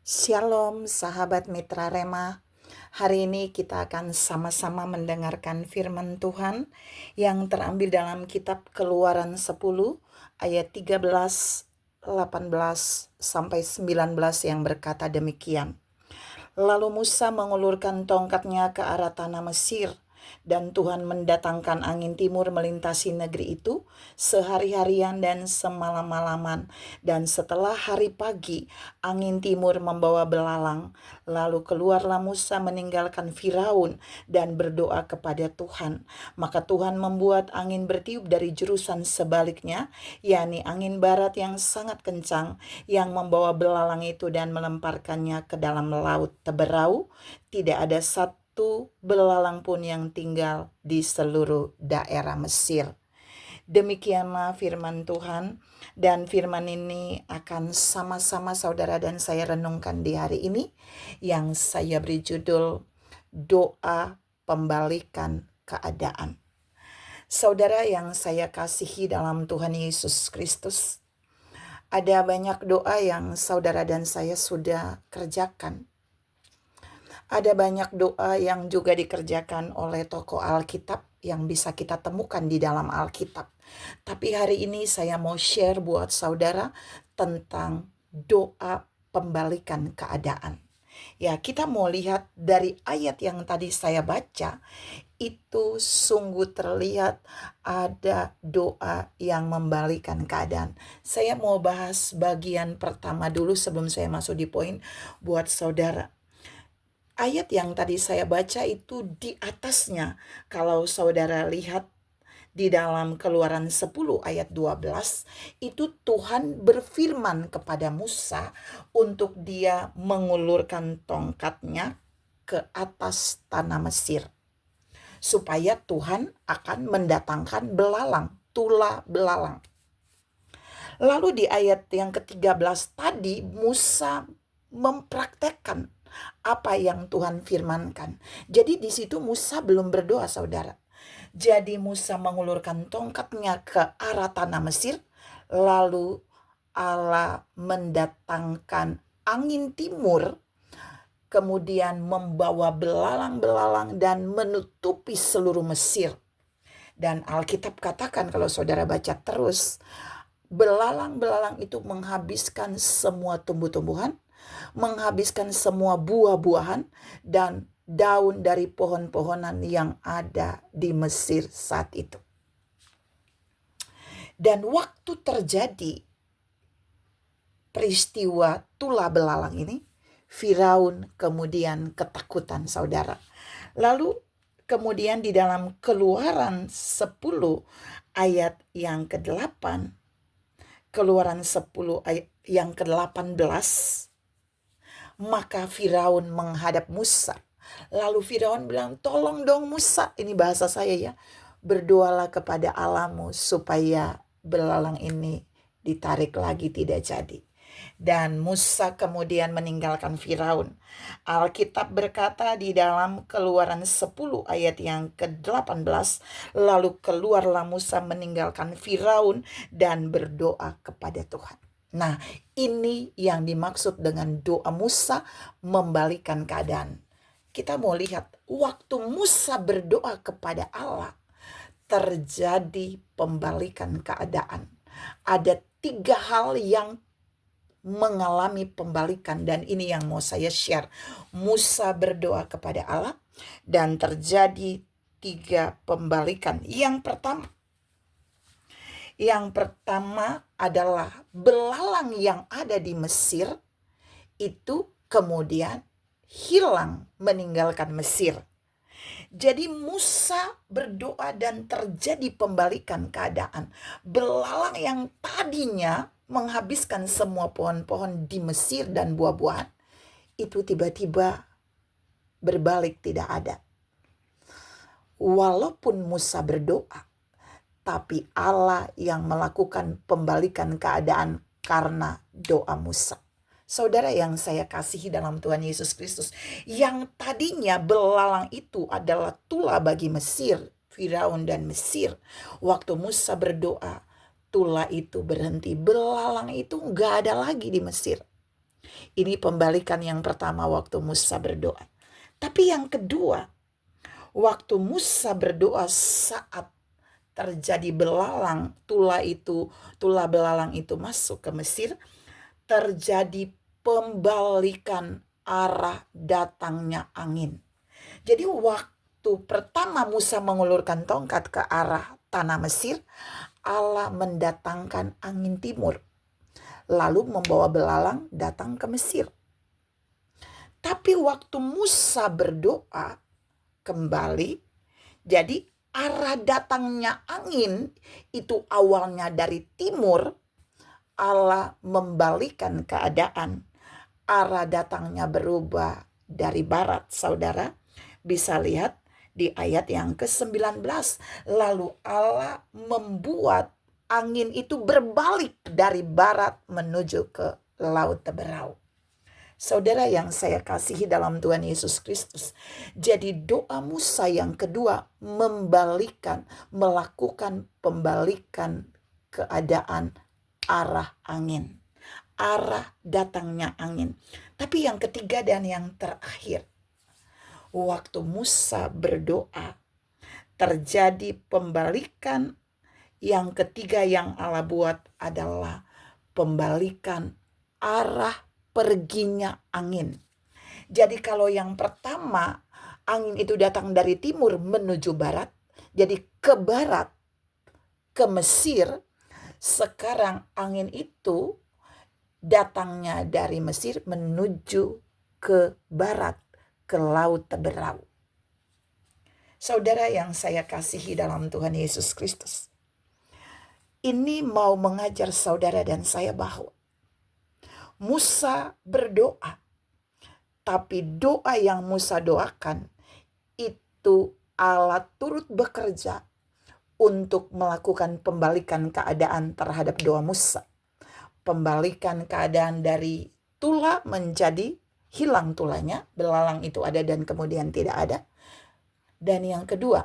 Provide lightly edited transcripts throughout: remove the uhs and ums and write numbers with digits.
Shalom sahabat Mitra Rema. Hari ini kita akan sama-sama mendengarkan firman Tuhan yang terambil dalam kitab Keluaran 10 ayat 13, 18 sampai 19 yang berkata demikian. Lalu Musa mengulurkan tongkatnya ke arah tanah Mesir, dan Tuhan mendatangkan angin timur melintasi negeri itu sehari-harian dan semalam-malaman. Dan setelah hari pagi, angin timur membawa belalang. Lalu keluarlah Musa meninggalkan Firaun dan berdoa kepada Tuhan. Maka Tuhan membuat angin bertiup dari jurusan sebaliknya, yakni angin barat yang sangat kencang, yang membawa belalang itu dan melemparkannya ke dalam laut Teberau. Tidak ada satu belalang pun yang tinggal di seluruh daerah Mesir. Demikianlah firman Tuhan, dan firman ini akan sama-sama saudara dan saya renungkan di hari ini, yang saya beri judul Doa Pembalikan Keadaan. Saudara yang saya kasihi dalam Tuhan Yesus Kristus, ada banyak doa yang saudara dan saya sudah kerjakan. Ada banyak doa yang juga dikerjakan oleh tokoh Alkitab yang bisa kita temukan di dalam Alkitab. Tapi hari ini saya mau share buat saudara tentang doa pembalikan keadaan. Ya, kita mau lihat dari ayat yang tadi saya baca, itu sungguh terlihat ada doa yang membalikan keadaan. Saya mau bahas bagian pertama dulu sebelum saya masuk di poin buat saudara. Ayat yang tadi saya baca itu di atasnya, kalau saudara lihat di dalam Keluaran 10 ayat 12, itu Tuhan berfirman kepada Musa untuk dia mengulurkan tongkatnya ke atas tanah Mesir, supaya Tuhan akan mendatangkan belalang, tula belalang. Lalu di ayat yang ke-13 tadi, Musa mempraktekkan apa yang Tuhan firmankan. Jadi di situ Musa belum berdoa, saudara. Jadi Musa mengulurkan tongkatnya ke arah tanah Mesir, lalu Allah mendatangkan angin timur, kemudian membawa belalang-belalang dan menutupi seluruh Mesir. Dan Alkitab katakan, kalau saudara baca terus, belalang-belalang itu menghabiskan semua tumbuh-tumbuhan, menghabiskan semua buah-buahan dan daun dari pohon-pohonan yang ada di Mesir saat itu. Dan waktu terjadi peristiwa tula belalang ini, Firaun kemudian ketakutan, saudara. Lalu kemudian di dalam Keluaran 10 ayat yang ke-8, Keluaran 10 ayat yang ke-18, maka Firaun menghadap Musa. Lalu Firaun bilang, tolong dong Musa, ini bahasa saya ya, berdoalah kepada Allahmu supaya belalang ini ditarik lagi, tidak jadi. Dan Musa kemudian meninggalkan Firaun. Alkitab berkata di dalam Keluaran 10 ayat yang ke-18, lalu keluarlah Musa meninggalkan Firaun dan berdoa kepada Tuhan. Nah, ini yang dimaksud dengan doa Musa membalikan keadaan. Kita mau lihat waktu Musa berdoa kepada Allah, terjadi pembalikan keadaan. Ada 3 hal yang mengalami pembalikan, dan ini yang mau saya share. Musa berdoa kepada Allah dan terjadi 3 pembalikan. Yang pertama adalah belalang yang ada di Mesir itu kemudian hilang meninggalkan Mesir. Jadi Musa berdoa dan terjadi pembalikan keadaan. Belalang yang tadinya menghabiskan semua pohon-pohon di Mesir dan buah-buahan, itu tiba-tiba berbalik, tidak ada. Walaupun Musa berdoa, tapi Allah yang melakukan pembalikan keadaan karena doa Musa. Saudara yang saya kasihi dalam Tuhan Yesus Kristus, yang tadinya belalang itu adalah tula bagi Mesir, Firaun dan Mesir. Waktu Musa berdoa, tula itu berhenti, belalang itu gak ada lagi di Mesir. Ini pembalikan yang pertama waktu Musa berdoa. Tapi yang kedua, waktu Musa berdoa saat terjadi belalang, tulah belalang itu masuk ke Mesir, terjadi pembalikan arah datangnya angin. Jadi waktu pertama Musa mengulurkan tongkat ke arah tanah Mesir, Allah mendatangkan angin timur, lalu membawa belalang datang ke Mesir. Tapi waktu Musa berdoa kembali, jadi arah datangnya angin itu awalnya dari timur, Allah membalikan keadaan. Arah datangnya berubah dari barat. Saudara bisa lihat di ayat yang ke-19. Lalu Allah membuat angin itu berbalik dari barat menuju ke Laut Teberau. Saudara yang saya kasihi dalam Tuhan Yesus Kristus. Jadi doa Musa yang kedua melakukan pembalikan keadaan arah angin. Arah datangnya angin. Tapi yang ketiga dan yang terakhir. Waktu Musa berdoa terjadi pembalikan. Yang ketiga yang Allah buat adalah pembalikan arah perginya angin. Jadi kalau yang pertama angin itu datang dari timur menuju barat, jadi ke barat, ke Mesir. Sekarang angin itu datangnya dari Mesir menuju ke barat, ke Laut Teberau. Saudara yang saya kasihi dalam Tuhan Yesus Kristus, ini mau mengajar saudara dan saya bahwa Musa berdoa, tapi doa yang Musa doakan itu Allah turut bekerja untuk melakukan pembalikan keadaan terhadap doa Musa. Pembalikan keadaan dari tulah menjadi hilang tulahnya, belalang itu ada dan kemudian tidak ada. Dan yang kedua,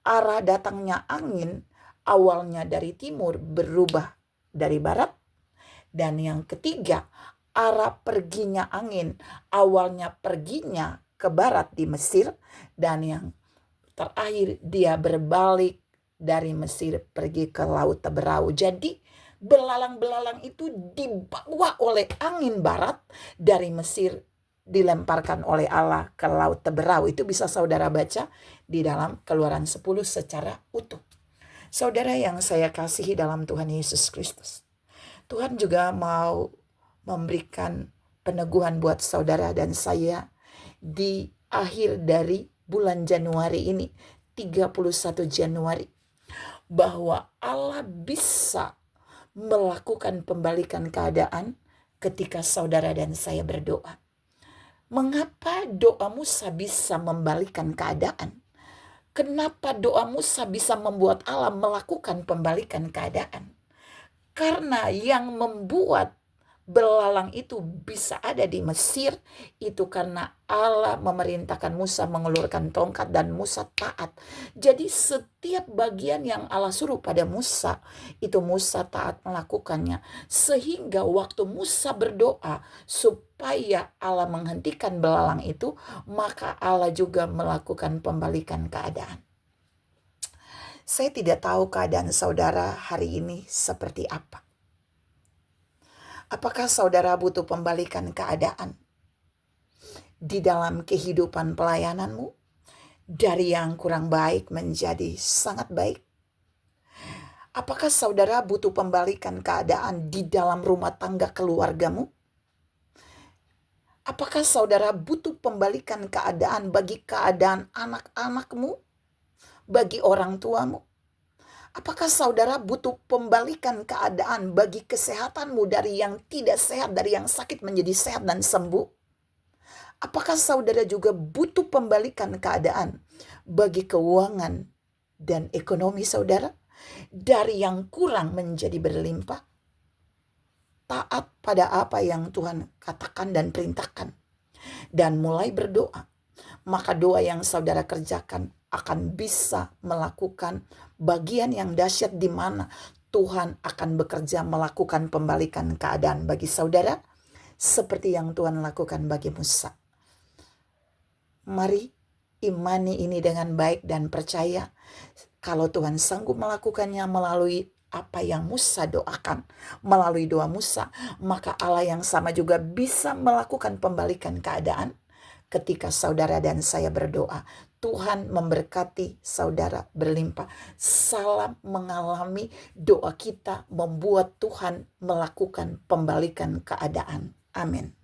arah datangnya angin awalnya dari timur berubah dari barat. Dan yang ketiga, arah perginya angin awalnya perginya ke barat di Mesir. Dan yang terakhir dia berbalik dari Mesir pergi ke Laut Teberau. Jadi belalang-belalang itu dibawa oleh angin barat dari Mesir, dilemparkan oleh Allah ke Laut Teberau. Itu bisa saudara baca di dalam Keluaran 10 secara utuh. Saudara yang saya kasihi dalam Tuhan Yesus Kristus, Tuhan juga mau memberikan peneguhan buat saudara dan saya di akhir dari bulan Januari ini, 31 Januari, bahwa Allah bisa melakukan pembalikan keadaan ketika saudara dan saya berdoa. Mengapa doa Musa bisa membalikan keadaan? Kenapa doa Musa bisa membuat Allah melakukan pembalikan keadaan? Karena yang membuat belalang itu bisa ada di Mesir itu karena Allah memerintahkan Musa mengulurkan tongkat dan Musa taat. Jadi setiap bagian yang Allah suruh pada Musa itu Musa taat melakukannya. Sehingga waktu Musa berdoa supaya Allah menghentikan belalang itu, maka Allah juga melakukan pembalikan keadaan. Saya tidak tahu keadaan saudara hari ini seperti apa. Apakah saudara butuh pembalikan keadaan di dalam kehidupan pelayananmu? Dari yang kurang baik menjadi sangat baik. Apakah saudara butuh pembalikan keadaan di dalam rumah tangga keluargamu? Apakah saudara butuh pembalikan keadaan bagi keadaan anak-anakmu? Bagi orang tuamu? Apakah saudara butuh pembalikan keadaan bagi kesehatanmu dari yang tidak sehat, dari yang sakit menjadi sehat dan sembuh? Apakah saudara juga butuh pembalikan keadaan bagi keuangan dan ekonomi saudara? Dari yang kurang menjadi berlimpah? Taat pada apa yang Tuhan katakan dan perintahkan. Dan mulai berdoa. Maka doa yang saudara kerjakan akan bisa melakukan bagian yang dahsyat di mana Tuhan akan bekerja melakukan pembalikan keadaan bagi saudara seperti yang Tuhan lakukan bagi Musa. Mari imani ini dengan baik dan percaya kalau Tuhan sanggup melakukannya melalui apa yang Musa doakan, melalui doa Musa, maka Allah yang sama juga bisa melakukan pembalikan keadaan ketika saudara dan saya berdoa. Tuhan memberkati saudara berlimpah. Salam mengalami doa kita membuat Tuhan melakukan pembalikan keadaan. Amin.